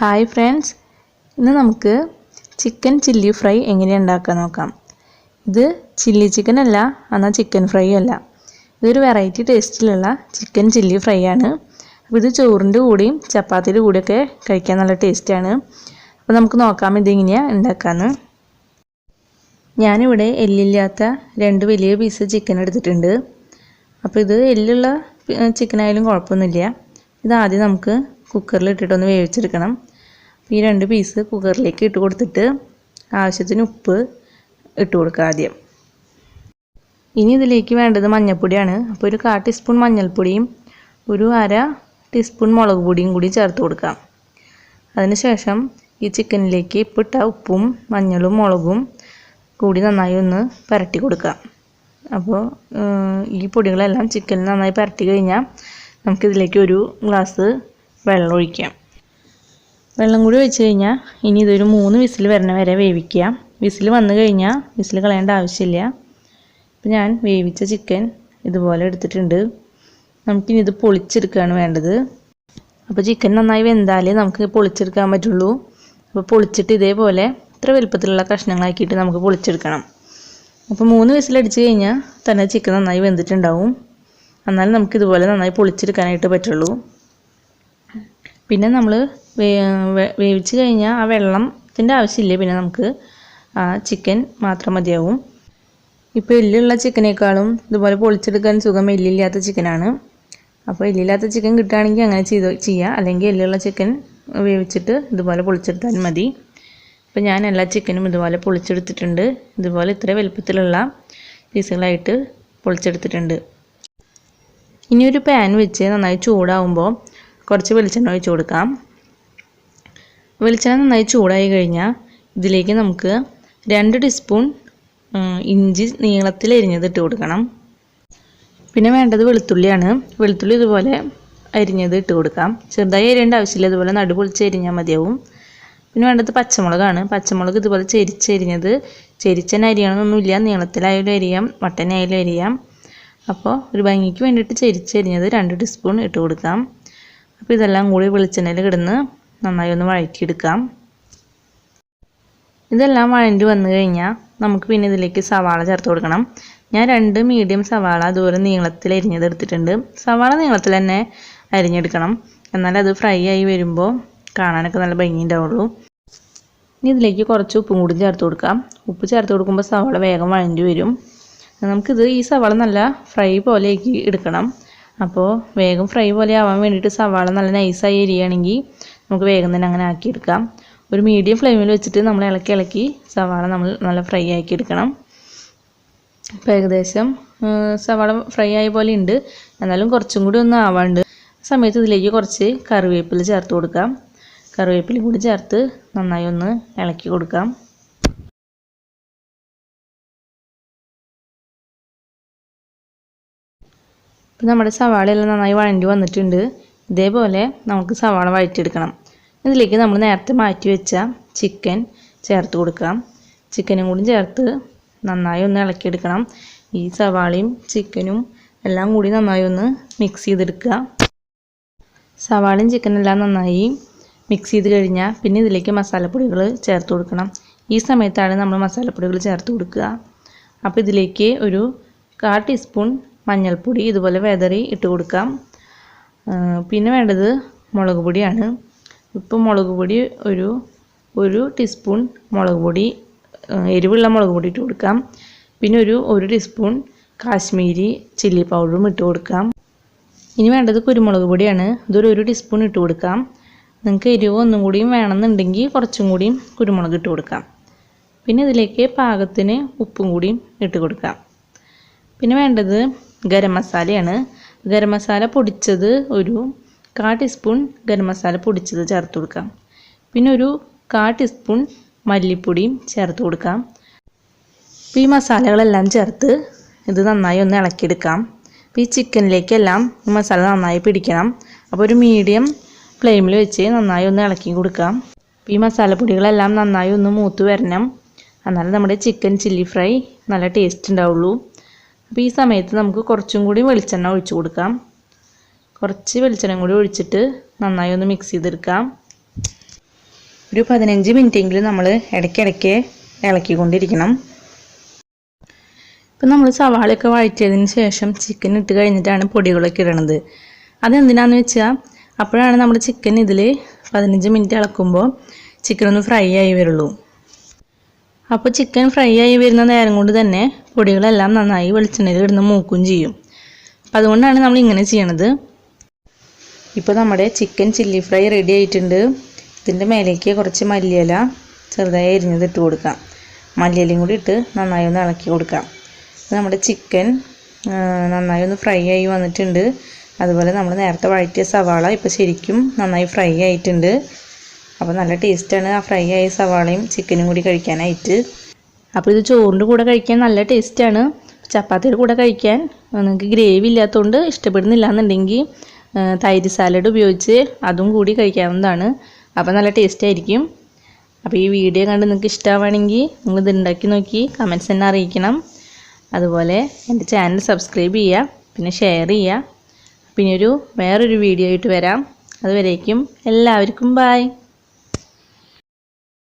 Hi friends, ഇന്ന് നമുക്ക് chicken chilli fry എങ്ങനെയാണ് ഉണ്ടാക്കാൻ നോക്കാം. ഇത് ചില്ലി ചിക്കൻ അല്ല, എന്നാൽ ചിക്കൻ ഫ്രൈ അല്ല. ഇതൊരു വെറൈറ്റി ടേസ്റ്റിലുള്ള ചിക്കൻ ചില്ലി ഫ്രൈ ആണ്. അപ്പോൾ ഇത് ചോറിൻ്റെ കൂടെയും ചപ്പാത്തിയുടെ കൂടെയൊക്കെ കഴിക്കാൻ നല്ല ടേസ്റ്റാണ്. അപ്പോൾ നമുക്ക് നോക്കാം ഇതെങ്ങനെയാണ് ഉണ്ടാക്കാമെന്ന്. ഞാനിവിടെ എല്ലില്ലാത്ത 2 വലിയ പീസ് ചിക്കൻ എടുത്തിട്ടുണ്ട്. അപ്പോൾ ഇത് എല്ലുള്ള ചിക്കനായാലും കുഴപ്പമൊന്നുമില്ല. ഇതാദ്യം നമുക്ക് കുക്കറിൽ ഇട്ടിട്ടൊന്ന് വേവിച്ചെടുക്കണം. ഈ 2 പീസ് കുക്കറിലേക്ക് ഇട്ട് കൊടുത്തിട്ട് ആവശ്യത്തിന് ഉപ്പ് ഇട്ട് കൊടുക്കുക ആദ്യം. ഇനി ഇതിലേക്ക് വേണ്ടത് മഞ്ഞൾപ്പൊടിയാണ്. അപ്പോൾ ഒരു 1/4 ടീസ്പൂൺ മഞ്ഞൾപ്പൊടിയും ഒരു 1/2 ടീസ്പൂൺ മുളക് പൊടിയും കൂടി ചേർത്ത് കൊടുക്കാം. അതിനുശേഷം ഈ ചിക്കനിലേക്ക് ഇപ്പിട്ട ഉപ്പും മഞ്ഞളും മുളകും കൂടി നന്നായി ഒന്ന് പുരട്ടി കൊടുക്കാം. അപ്പോൾ ഈ പൊടികളെല്ലാം ചിക്കനിൽ നന്നായി പുരട്ടി കഴിഞ്ഞാൽ നമുക്കിതിലേക്ക് ഒരു ഗ്ലാസ് വെള്ളം ഒഴിക്കാം. വെള്ളം കൂടി ഒഴിച്ച് കഴിഞ്ഞാൽ ഇനി ഇതൊരു 3 വിസിൽ വരണ വരെ വേവിക്കുക. വിസിൽ വന്നു കഴിഞ്ഞാൽ വിസിൽ കളയേണ്ട ആവശ്യമില്ല. അപ്പോൾ ഞാൻ വേവിച്ച ചിക്കൻ ഇതുപോലെ എടുത്തിട്ടുണ്ട്. നമുക്കിനി ഇത് പൊളിച്ചെടുക്കുകയാണ് വേണ്ടത്. അപ്പോൾ ചിക്കൻ നന്നായി വെന്താലേ നമുക്ക് പൊളിച്ചെടുക്കാൻ പറ്റുള്ളൂ. അപ്പോൾ പൊളിച്ചിട്ട് ഇതേപോലെ ഇത്ര വലുപ്പത്തിലുള്ള കഷ്ണങ്ങളാക്കിയിട്ട് നമുക്ക് പൊളിച്ചെടുക്കണം. അപ്പോൾ 3 വിസിലടിച്ച് കഴിഞ്ഞാൽ തന്നെ ചിക്കൻ നന്നായി വെന്തിട്ടുണ്ടാവും. എന്നാലും നമുക്കിതുപോലെ നന്നായി പൊളിച്ചെടുക്കാനായിട്ട് പറ്റുള്ളൂ. പിന്നെ നമ്മൾ വേവിച്ച് കഴിഞ്ഞാൽ ആ വെള്ളത്തിൻ്റെ ആവശ്യമില്ല. പിന്നെ നമുക്ക് ആ ചിക്കൻ മാത്രം മതിയാവും. ഇപ്പോൾ എല്ലുള്ള ചിക്കനേക്കാളും ഇതുപോലെ പൊളിച്ചെടുക്കാൻ സുഖം എല്ലില്ലാത്ത ചിക്കനാണ്. അപ്പോൾ എല്ലില്ലാത്ത ചിക്കൻ കിട്ടുകയാണെങ്കിൽ അങ്ങനെ ചെയ്യാം. അല്ലെങ്കിൽ എല്ലുള്ള ചിക്കൻ വേവിച്ചിട്ട് ഇതുപോലെ പൊളിച്ചെടുത്താലും മതി. അപ്പോൾ ഞാൻ എല്ലാ ചിക്കനും ഇതുപോലെ പൊളിച്ചെടുത്തിട്ടുണ്ട്. ഇതുപോലെ ഇത്ര വലുപ്പത്തിലുള്ള പീസുകളായിട്ട് പൊളിച്ചെടുത്തിട്ടുണ്ട്. ഇനി ഒരു പാൻ വെച്ച് നന്നായി ചൂടാവുമ്പോൾ കുറച്ച് വെളിച്ചെണ്ണ ഒഴിച്ച് കൊടുക്കാം. വെളിച്ചെണ്ണ നന്നായി ചൂടായി കഴിഞ്ഞാൽ ഇതിലേക്ക് നമുക്ക് 2 ടീസ്പൂൺ ഇഞ്ചി നീളത്തിൽ അരിഞ്ഞത് ഇട്ട് കൊടുക്കണം. പിന്നെ വേണ്ടത് വെളുത്തുള്ളിയാണ്. വെളുത്തുള്ളി ഇതുപോലെ അരിഞ്ഞത് ഇട്ട് കൊടുക്കാം. ചെറുതായി അരിയേണ്ട ആവശ്യമില്ല, ഇതുപോലെ നടുപൊളിച്ച് അരിഞ്ഞാൽ മതിയാവും. പിന്നെ വേണ്ടത് പച്ചമുളകാണ്. പച്ചമുളക് ഇതുപോലെ ചെരിച്ചരിഞ്ഞത്. ചെരിച്ചൻ അരിയണമെന്നൊന്നുമില്ല, നീളത്തിലായാലും അരിയാം, വട്ടനായാലും അരിയാം. അപ്പോൾ ഒരു ഭംഗിക്ക് വേണ്ടിയിട്ട് ചെരിച്ചരിഞ്ഞത് 2 ടീസ്പൂൺ ഇട്ട് കൊടുക്കാം. അപ്പോൾ ഇതെല്ലാം കൂടി വെളിച്ചെണ്ണയിൽ കിടന്ന് നന്നായി ഒന്ന് വഴറ്റിയെടുക്കാം. ഇതെല്ലാം വഴണ്ടി വന്നു കഴിഞ്ഞാൽ നമുക്ക് പിന്നെ ഇതിലേക്ക് സവാള ചേർത്ത് കൊടുക്കണം. ഞാൻ 2 മീഡിയം സവാള അതുപോലെ നീളത്തിൽ അരിഞ്ഞത് എടുത്തിട്ടുണ്ട്. സവാള നീളത്തിൽ തന്നെ അരിഞ്ഞെടുക്കണം, എന്നാലും അത് ഫ്രൈ ആയി വരുമ്പോൾ കാണാനൊക്കെ നല്ല ഭംഗി ഉണ്ടാവുള്ളൂ. ഇനി ഇതിലേക്ക് കുറച്ച് ഉപ്പും കൂടി ചേർത്ത് കൊടുക്കാം. ഉപ്പ് ചേർത്ത് കൊടുക്കുമ്പോൾ സവാള വേഗം വഴണ്ടി വരും. നമുക്കിത് ഈ സവാള നല്ല ഫ്രൈ പോലെ എടുക്കണം. അപ്പോൾ വേഗം ഫ്രൈ പോലെ ആവാൻ വേണ്ടിയിട്ട് സവാള നല്ല നൈസായി അരിയുകയാണെങ്കിൽ നമുക്ക് വേഗം തന്നെ അങ്ങനെ ആക്കിയെടുക്കാം. ഒരു മീഡിയം ഫ്ലെയിമിൽ വെച്ചിട്ട് നമ്മൾ ഇളക്കി സവാള നമ്മൾ നല്ല ഫ്രൈ ആക്കി എടുക്കണം. ഇപ്പോൾ ഏകദേശം സവാള ഫ്രൈ ആയ പോലെ ഉണ്ട്, എന്നാലും കുറച്ചും കൂടി ഒന്ന് ആവാണ്ട്. സമയത്ത് ഇതിലേക്ക് കുറച്ച് കറിവേപ്പില ചേർത്ത് കൊടുക്കാം. കറിവേപ്പില കൂടി ചേർത്ത് നന്നായി ഒന്ന് ഇളക്കി കൊടുക്കാം. ഇപ്പോൾ നമ്മുടെ സവാളയെല്ലാം നന്നായി വഴണ്ടി വന്നിട്ടുണ്ട്. ഇതേപോലെ നമുക്ക് സവാള വഴറ്റിയെടുക്കണം. ഇതിലേക്ക് നമ്മൾ നേരത്തെ മാറ്റി വെച്ച ചിക്കൻ ചേർത്ത് കൊടുക്കാം. ചിക്കനും കൂടി ചേർത്ത് നന്നായി ഒന്ന് ഇളക്കിയെടുക്കണം. ഈ സവാളയും ചിക്കനും എല്ലാം കൂടി നന്നായി ഒന്ന് മിക്സ് ചെയ്തെടുക്കുക. സവാളയും ചിക്കനെല്ലാം നന്നായി മിക്സ് ചെയ്ത് കഴിഞ്ഞാൽ പിന്നെ ഇതിലേക്ക് മസാലപ്പൊടികൾ ചേർത്ത് കൊടുക്കണം. ഈ സമയത്താണ് നമ്മൾ മസാലപ്പൊടികൾ ചേർത്ത് കൊടുക്കുക. അപ്പോൾ ഇതിലേക്ക് ഒരു 1/4 ടീസ്പൂൺ മഞ്ഞൾപ്പൊടി ഇതുപോലെ വെതറി ഇട്ട് കൊടുക്കാം. പിന്നെ വേണ്ടത് മുളക് പൊടിയാണ്. ഇപ്പോൾ മുളക് പൊടി ഒരു ടീസ്പൂൺ മുളക് പൊടി, എരിവുള്ള മുളക് പൊടി ഇട്ട് കൊടുക്കാം. പിന്നെ ഒരു ടീസ്പൂൺ കാശ്മീരി ചില്ലി പൗഡറും ഇട്ട് കൊടുക്കാം. ഇനി വേണ്ടത് കുരുമുളക് പൊടിയാണ്. ഇതൊരു 1 ടീസ്പൂൺ ഇട്ട് കൊടുക്കാം. നിങ്ങൾക്ക് എരിവ് ഒന്നും കൂടിയും വേണമെന്നുണ്ടെങ്കിൽ കുറച്ചും കൂടിയും കുരുമുളക് ഇട്ട് കൊടുക്കാം. പിന്നെ ഇതിലേക്ക് പാകത്തിന് ഉപ്പും കൂടിയും ഇട്ട് കൊടുക്കാം. പിന്നെ വേണ്ടത് ഗരം മസാലയാണ്. ഗരം മസാല പൊടിച്ചത് ഒരു 1/4 ടീസ്പൂൺ ഗരം മസാല പൊടിച്ചത് ചേർത്ത് കൊടുക്കാം. പിന്നെ ഒരു 1/4 ടീസ്പൂൺ മല്ലിപ്പൊടിയും ചേർത്ത് കൊടുക്കാം. അപ്പോൾ ഈ മസാലകളെല്ലാം ചേർത്ത് ഇത് നന്നായി ഒന്ന് ഇളക്കിയെടുക്കാം. അപ്പോൾ ഈ ചിക്കനിലേക്കെല്ലാം ഈ മസാല നന്നായി പിടിക്കണം. അപ്പോൾ ഒരു മീഡിയം ഫ്ലെയിമിൽ വെച്ച് നന്നായി ഒന്ന് ഇളക്കി കൊടുക്കാം. അപ്പോൾ ഈ മസാലപ്പൊടികളെല്ലാം നന്നായി ഒന്ന് മൂത്ത് വരണം, എന്നാലും നമ്മുടെ ചിക്കൻ ചില്ലി ഫ്രൈ നല്ല ടേസ്റ്റ് ഉണ്ടാവുള്ളൂ. അപ്പോൾ ഈ സമയത്ത് നമുക്ക് കുറച്ചും കൂടി വെളിച്ചെണ്ണ ഒഴിച്ച് കൊടുക്കാം. കുറച്ച് വെളിച്ചെണ്ണ കൂടി ഒഴിച്ചിട്ട് നന്നായി ഒന്ന് മിക്സ് ചെയ്തെടുക്കാം. ഒരു 15 മിനിറ്റെങ്കിലും നമ്മൾ ഇടയ്ക്കിടയ്ക്ക് ഇളക്കിക്കൊണ്ടിരിക്കണം. ഇപ്പം നമ്മൾ സവാളയൊക്കെ വഴറ്റിയതിന് ശേഷം ചിക്കൻ ഇട്ട് കഴിഞ്ഞിട്ടാണ് പൊടികളൊക്കെ ഇടണത്. അതെന്തിനാന്ന് വെച്ചാൽ അപ്പോഴാണ് നമ്മൾ ചിക്കൻ ഇതിൽ 15 മിനിറ്റ് ഇളക്കുമ്പോൾ ചിക്കൻ ഒന്ന് ഫ്രൈ ആയി വരുള്ളൂ. അപ്പോൾ ചിക്കൻ ഫ്രൈ ആയി വരുന്ന നേരം കൊണ്ട് തന്നെ പൊടികളെല്ലാം നന്നായി വെളിച്ചെണ്ണയിൽ കിടന്ന് മൂക്കുകയും ചെയ്യും. അപ്പം അതുകൊണ്ടാണ് നമ്മൾ ഇങ്ങനെ ചെയ്യണത്. ഇപ്പോൾ നമ്മുടെ ചിക്കൻ ചില്ലി ഫ്രൈ റെഡി ആയിട്ടുണ്ട്. ഇതിൻ്റെ മേലേക്ക് കുറച്ച് മല്ലിയില ചെറുതായി അരിഞ്ഞത് ഇട്ട് കൊടുക്കാം. മല്ലിയിലയും കൂടി ഇട്ട് നന്നായി ഒന്ന് ഇളക്കി കൊടുക്കാം. നമ്മുടെ ചിക്കൻ നന്നായി ഒന്ന് ഫ്രൈ ആയി വന്നിട്ടുണ്ട്. അതുപോലെ നമ്മൾ നേരത്തെ വഴറ്റിയ സവാള ഇപ്പോൾ ശരിക്കും നന്നായി ഫ്രൈ ആയിട്ടുണ്ട്. അപ്പോൾ നല്ല ടേസ്റ്റാണ് ആ ഫ്രൈ ആയ സവാളയും ചിക്കനും കൂടി കഴിക്കാനായിട്ട്. അപ്പോൾ ഇത് ചോറിൻ്റെ കൂടെ കഴിക്കാൻ നല്ല ടേസ്റ്റാണ്. ചപ്പാത്തിയുടെ കൂടെ കഴിക്കാൻ നിങ്ങൾക്ക് ഗ്രേവി ഇല്ലാത്തതുകൊണ്ട് ഇഷ്ടപ്പെടുന്നില്ല എന്നുണ്ടെങ്കിൽ തൈര് സാലഡ് ഉപയോഗിച്ച് അതും കൂടി കഴിക്കാവുന്നതാണ്. അപ്പോൾ നല്ല ടേസ്റ്റ് ആയിരിക്കും. അപ്പോൾ ഈ വീഡിയോ കണ്ട് നിങ്ങൾക്ക് ഇഷ്ടമാവുകയാണെങ്കിൽ നിങ്ങൾ ഇത് ഉണ്ടാക്കി നോക്കി കമൻറ്റ്സ് തന്നെ അറിയിക്കണം. അതുപോലെ എൻ്റെ ചാനൽ സബ്സ്ക്രൈബ് ചെയ്യുക, പിന്നെ ഷെയർ ചെയ്യുക. പിന്നെ വേറൊരു വീഡിയോ ആയിട്ട് വരാം. അതുവരേക്കും എല്ലാവർക്കും ബൈ.